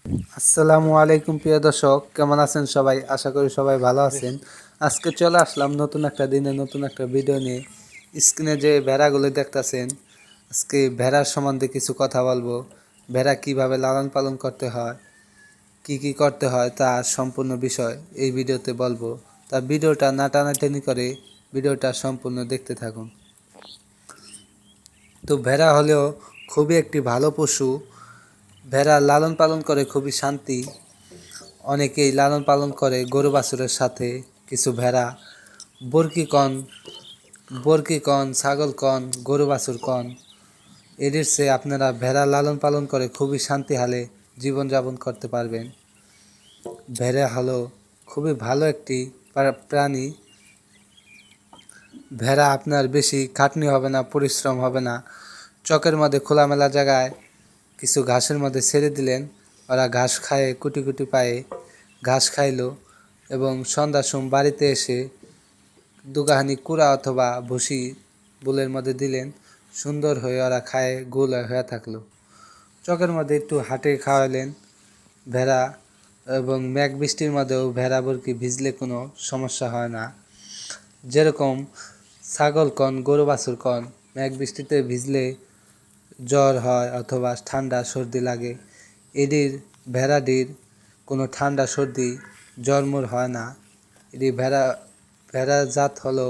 আসসালামু আলাইকুম প্রিয় দর্শক, কেমন আছেন সবাই? আশা করি সবাই ভালো আছেন। আজকে চলে আসলাম নতুন একটা দিনে নতুন একটা ভিডিও নিয়ে। স্ক্রিনে যে ভেড়াগুলো দেখতাছেন, আজকে ভেড়ার সম্বন্ধে কিছু কথা বলবো। ভেড়া কিভাবে লালন পালন করতে হয়, কি কি করতে হয় তার সম্পূর্ণ বিষয় এই ভিডিওতে বলবো। তা ভিডিওটা না টানাটানি করে ভিডিওটা সম্পূর্ণ দেখতে থাকুন। তো ভেড়া হলেও খুবই একটি ভালো পশু। ভেড়া লালন পালন করে খুবই শান্তি। অনেকেই লালন পালন করে গরু বাছুরের সাথে। কিছু ভেড়া বরকি কন, ছাগল কন, গরু বাছুর কন, এদের চেয়ে আপনারা ভেড়া লালন পালন করে খুবই শান্তি হালে জীবনযাপন করতে পারবেন। ভেড়া হলো খুবই ভালো একটি প্রাণী। ভেড়া আপনার বেশি খাটনি হবে না, পরিশ্রম হবে না। চকের মধ্যে খোলামেলা জায়গায় কিছু ঘাসের মধ্যে ছেড়ে দিলেন, ওরা ঘাস খায়, কুটি কুটি পায়ে ঘাস খাইলো এবং সন্ধ্যার সময় বাড়িতে এসে দুগাহানি কুড়া অথবা ভুসি বুলের মধ্যে দিলেন, সুন্দর হয়ে ওরা খায় গোল হয়ে থাকলো। চকের মধ্যে একটু হাটে খাওয়ালেন ভেড়া, এবং মেঘ বৃষ্টির মধ্যেও ভেড়া বরকি ভিজলে কোনো সমস্যা হয় না। যেরকম ছাগল কন, গরু বাছুর কন, মেঘ বৃষ্টিতে ভিজলে জ্বর হয় অথবা ঠান্ডা সর্দি লাগে, ভেড়াটির কোনো ঠান্ডা সর্দি জ্বরমুর হয় না। ভেড়া জাত হলো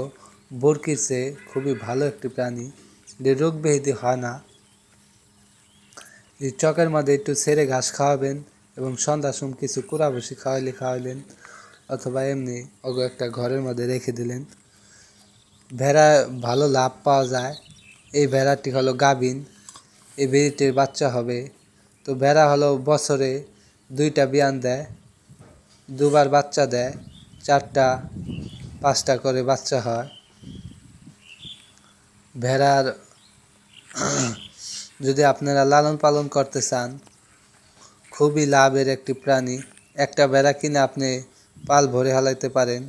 বরকির চেয়ে খুবই ভালো একটি প্রাণী। রোগ ব্যাধি হয় না। চকের মধ্যে একটু ছেড়ে ঘাস খাওয়াবেন এবং সন্ধ্যার সময় কিছু কুড়া ভুসি খাওয়াইলেন অথবা এমনি একটা ঘরের মধ্যে রেখে দিলেন। ভেড়া ভালো লাভ পাওয়া যায়। এই ভেড়াটি হলো গাভীন, এই ভেড়িটির বাচ্চা হবে। তো ভেড়া হলো বছরে 2টা বিয়ান দেয়, 2বার বাচ্চা দেয়, 4টা 5টা করে বাচ্চা হয়। ভেড়ার যদি আপনারা লালন পালন করতে চান, খুবই লাভের একটি প্রাণী। একটা ভেড়া কিনে আপনি পাল ভরে হালাইতে পারেন।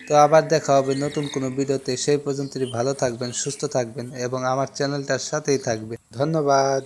তো আবার দেখা হবে নতুন কোনো ভিডিওতে। সেই পর্যন্ত ভালো থাকবেন, সুস্থ থাকবেন এবং আমার চ্যানেলটার সাথেই থাকবেন। ধন্যবাদ।